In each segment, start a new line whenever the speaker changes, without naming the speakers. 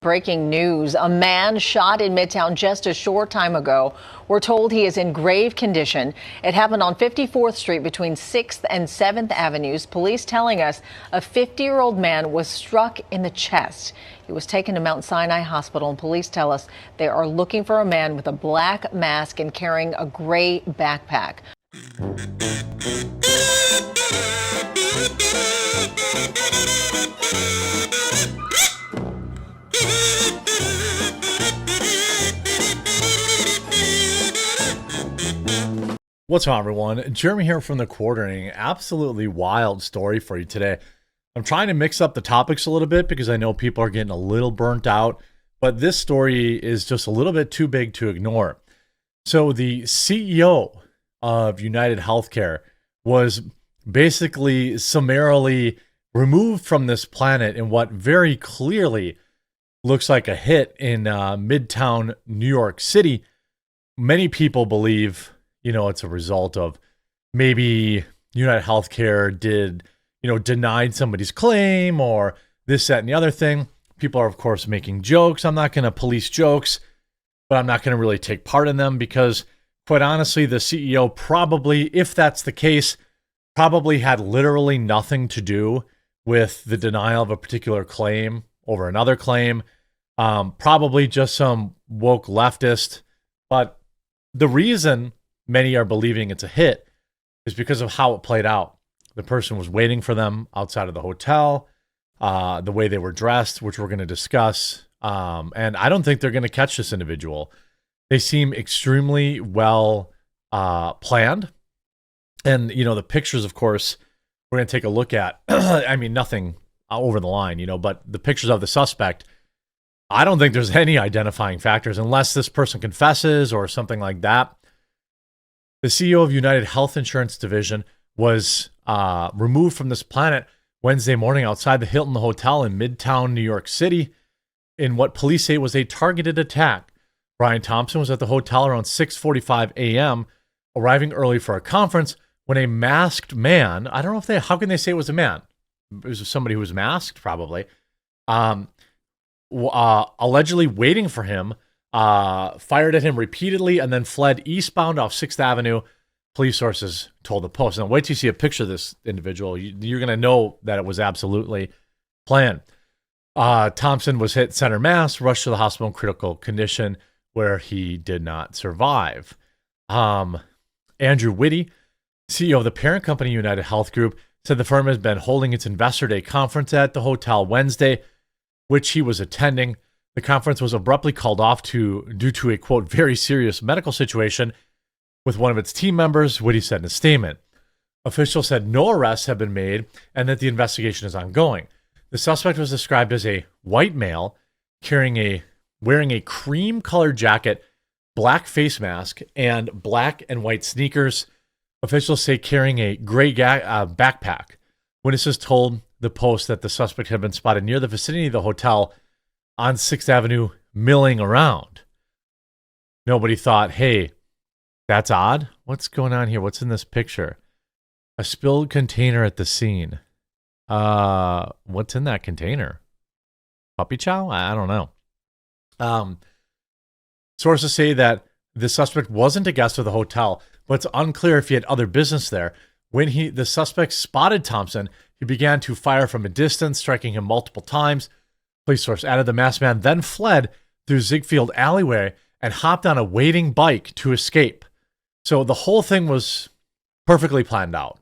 Breaking news, a man shot in Midtown just a short time ago. We're told he is in grave condition. It happened on 54th Street between 6th and 7th Avenues. Police telling us a 50-year-old man was struck in the chest. He was taken to Mount Sinai Hospital, and police tell us they are looking for a man with a black mask and carrying a gray backpack.
What's up, everyone? Jeremy here from The Quartering. Absolutely wild story for you today. I'm trying to mix up the topics a little bit because I know people are getting a little burnt out, but this story is just a little bit too big to ignore. So the CEO of United Healthcare was basically summarily removed from this planet in what very clearly looks like a hit in Midtown New York City. Many people believe it's a result of maybe United Healthcare denied somebody's claim or this, that, and the other thing. People are, of course, making jokes. I'm not going to police jokes, but I'm not going to really take part in them because, quite honestly, the CEO probably, if that's the case, probably had literally nothing to do with the denial of a particular claim over another claim. Probably just some woke leftist. But the reason many are believing it's a hit is because of how it played out. The person was waiting for them outside of the hotel, the way they were dressed, which we're going to discuss. And I don't think they're going to catch this individual. They seem extremely well planned. And, the pictures, of course, we're going to take a look at. I mean, nothing over the line, but the pictures of the suspect, I don't think there's any identifying factors unless this person confesses or something like that. The CEO of United Health Insurance Division was removed from this planet Wednesday morning outside the Hilton Hotel in Midtown New York City in what police say was a targeted attack. Brian Thompson was at the hotel around 6:45 a.m., arriving early for a conference when a masked man, I don't know how can they say it was a man? It was somebody who was masked, probably, allegedly waiting for him, fired at him repeatedly and then fled eastbound off 6th Avenue, police sources told the Post. Now, wait till you see a picture of this individual. You're going to know that it was absolutely planned. Thompson was hit center mass, rushed to the hospital in critical condition, where he did not survive. Andrew Whitty, CEO of the parent company United Health Group, said the firm has been holding its Investor Day conference at the hotel Wednesday, which he was attending. The conference was abruptly called off due to a, quote, very serious medical situation with one of its team members, Whitty said in a statement. Officials said no arrests have been made and that the investigation is ongoing. The suspect was described as a white male wearing a cream-colored jacket, black face mask, and black and white sneakers. Officials say carrying a gray backpack. Witnesses told the Post that the suspect had been spotted near the vicinity of the hotel on 6th Avenue, milling around. Nobody thought, hey, that's odd. What's going on here? What's in this picture? A spilled container at the scene. What's in that container? Puppy chow? I don't know. Sources say that the suspect wasn't a guest of the hotel, but it's unclear if he had other business there. When the suspect spotted Thompson, he began to fire from a distance, striking him multiple times. Police source added the masked man then fled through Ziegfeld alleyway and hopped on a waiting bike to escape. So the whole thing was perfectly planned out.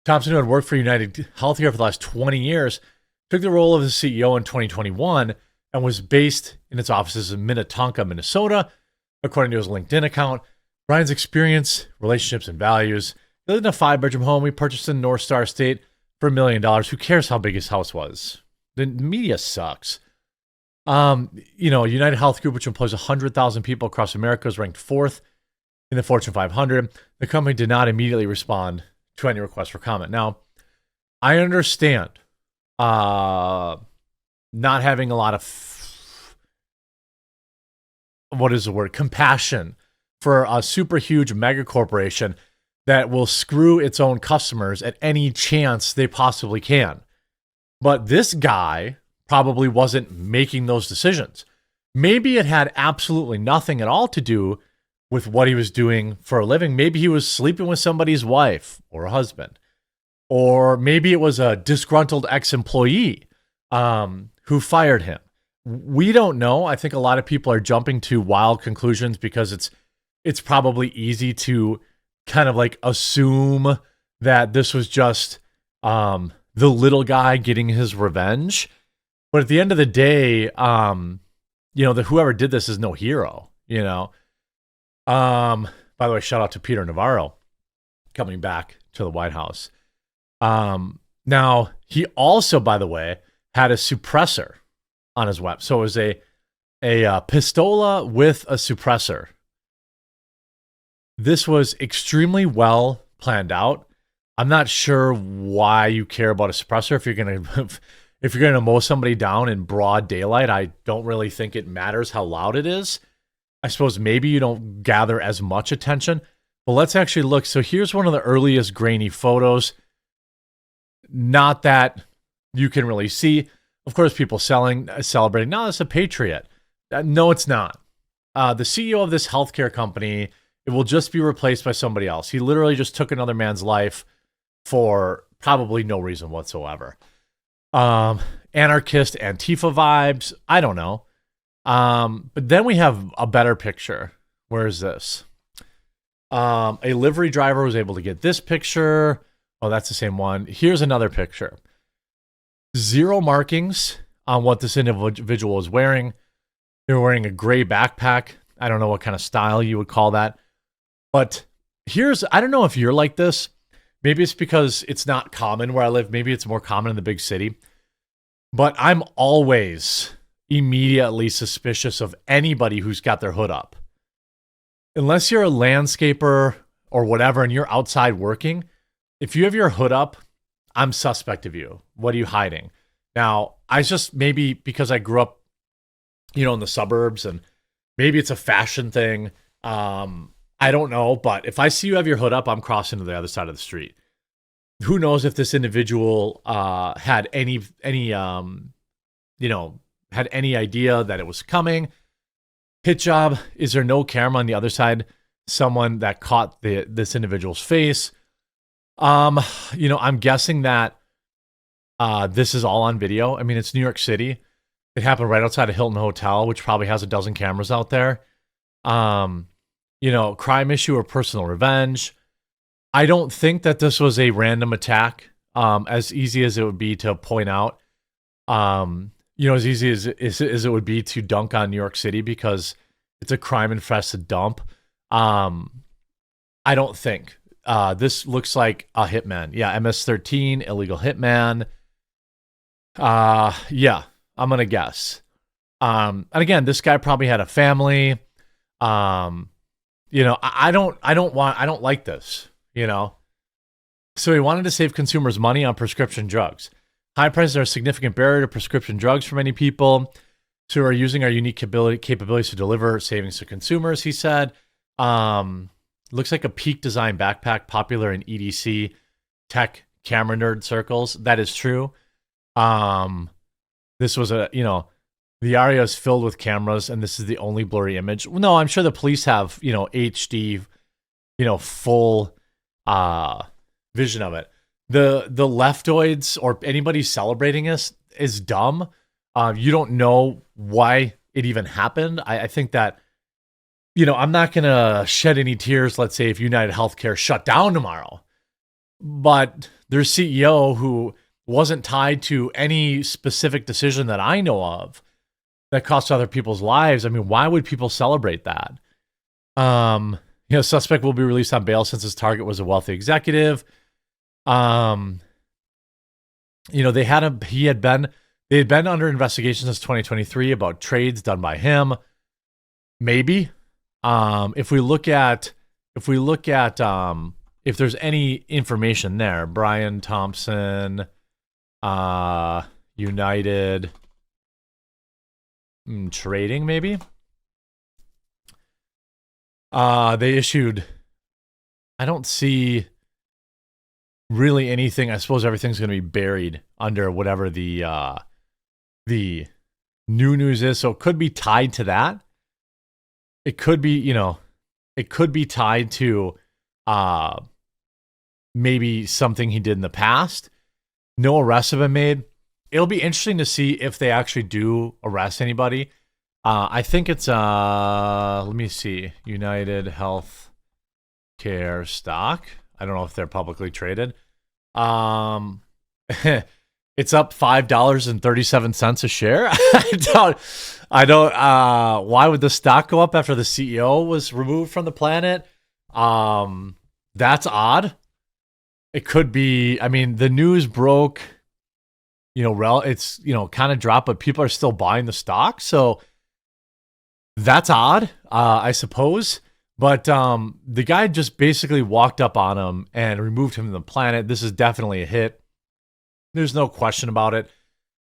Thompson, who had worked for United Healthcare for the last 20 years, took the role of the CEO in 2021 and was based in its offices in Minnetonka, Minnesota, according to his LinkedIn account. Brian's experience, relationships, and values. He lived in a 5-bedroom home he purchased in North Star State for $1 million. Who cares how big his house was? The media sucks. United Health Group, which employs 100,000 people across America, is ranked 4th in the Fortune 500. The company did not immediately respond to any request for comment. Now, I understand not having a lot of, compassion for a super huge mega corporation that will screw its own customers at any chance they possibly can. But this guy probably wasn't making those decisions. Maybe it had absolutely nothing at all to do with what he was doing for a living. Maybe he was sleeping with somebody's wife or husband. Or maybe it was a disgruntled ex-employee who fired him. We don't know. I think a lot of people are jumping to wild conclusions because it's probably easy to kind of like assume that this was just the little guy getting his revenge. But at the end of the day, whoever did this is no hero, By the way, shout out to Peter Navarro coming back to the White House. Now, he also, by the way, had a suppressor on his weapon. So it was a pistola with a suppressor. This was extremely well planned out. I'm not sure why you care about a suppressor if you're gonna mow somebody down in broad daylight. I don't really think it matters how loud it is. I suppose maybe you don't gather as much attention. But let's actually look. So here's one of the earliest grainy photos. Not that you can really see. Of course, people celebrating. No, it's a patriot. No, it's not. The CEO of this healthcare company, it will just be replaced by somebody else. He literally just took another man's life for probably no reason whatsoever. Anarchist, Antifa vibes. I don't know. But then we have a better picture. Where is this? A livery driver was able to get this picture. Oh, that's the same one. Here's another picture. Zero markings on what this individual was wearing. They were wearing a gray backpack. I don't know what kind of style you would call that. But I don't know if you're like this. Maybe it's because it's not common where I live. Maybe it's more common in the big city. But I'm always immediately suspicious of anybody who's got their hood up. Unless you're a landscaper or whatever and you're outside working, if you have your hood up, I'm suspect of you. What are you hiding? Now, maybe because I grew up, in the suburbs, and maybe it's a fashion thing. I don't know, but if I see you have your hood up, I'm crossing to the other side of the street. Who knows if this individual had any idea that it was coming? Hit job. Is there no camera on the other side? Someone that caught this individual's face. I'm guessing that this is all on video. I mean, it's New York City. It happened right outside of Hilton Hotel, which probably has a dozen cameras out there. Crime issue or personal revenge. I don't think that this was a random attack. As easy as it would be to point out. As easy as it would be to dunk on New York City because it's a crime-infested dump. I don't think. This looks like a hitman. Yeah, MS-13, illegal hitman. Yeah, I'm going to guess. And again, this guy probably had a family. I don't like this, So he wanted to save consumers money on prescription drugs. High prices are a significant barrier to prescription drugs for many people. So we're using our unique capabilities to deliver savings to consumers, he said. Looks like a peak design backpack, popular in EDC tech camera nerd circles. That is true. This was the area is filled with cameras, and this is the only blurry image. No, I'm sure the police have, HD, full vision of it. The leftoids or anybody celebrating this is dumb. You don't know why it even happened. I think that, I'm not going to shed any tears, let's say, if United Healthcare shut down tomorrow. But their CEO, who wasn't tied to any specific decision that I know of that cost other people's lives, I mean, why would people celebrate that? Suspect will be released on bail since his target was a wealthy executive. They had been under investigation since 2023 about trades done by him. Maybe. If there's any information there, Brian Thompson, United trading, maybe. They issued, I don't see really anything. I suppose everything's going to be buried under whatever the the new news is. So it could be tied to that. It could be, it could be tied to maybe something he did in the past. No arrests have been made. It'll be interesting to see if they actually do arrest anybody. I think it's let me see, United Health Care stock. I don't know if they're publicly traded. It's up $5.37 a share. I don't why would the stock go up after the CEO was removed from the planet? That's odd. It could be, I mean, the news broke, it's, kind of dropped, but people are still buying the stock. So that's odd, I suppose. But the guy just basically walked up on him and removed him from the planet. This is definitely a hit. There's no question about it.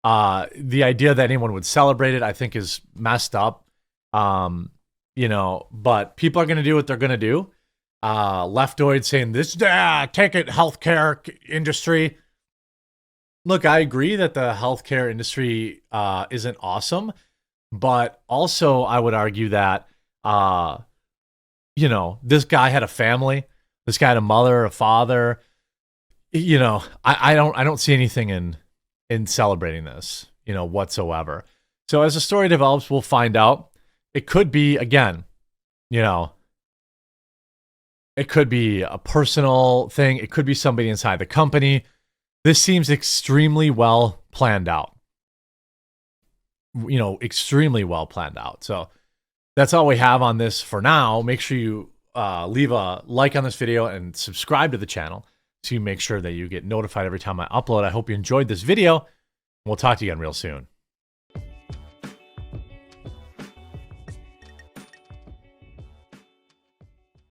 The idea that anyone would celebrate it, I think, is messed up. But people are going to do what they're going to do. Leftoid saying this, take it, healthcare industry. Look, I agree that the healthcare industry isn't awesome, but also I would argue that this guy had a family. This guy had a mother, a father. I don't see anything in celebrating this, whatsoever. So as the story develops, we'll find out. It could be, again, it could be a personal thing. It could be somebody inside the company. This seems extremely well planned out. Extremely well planned out. So that's all we have on this for now. Make sure you leave a like on this video and subscribe to the channel so you make sure that you get notified every time I upload. I hope you enjoyed this video. We'll talk to you again real soon.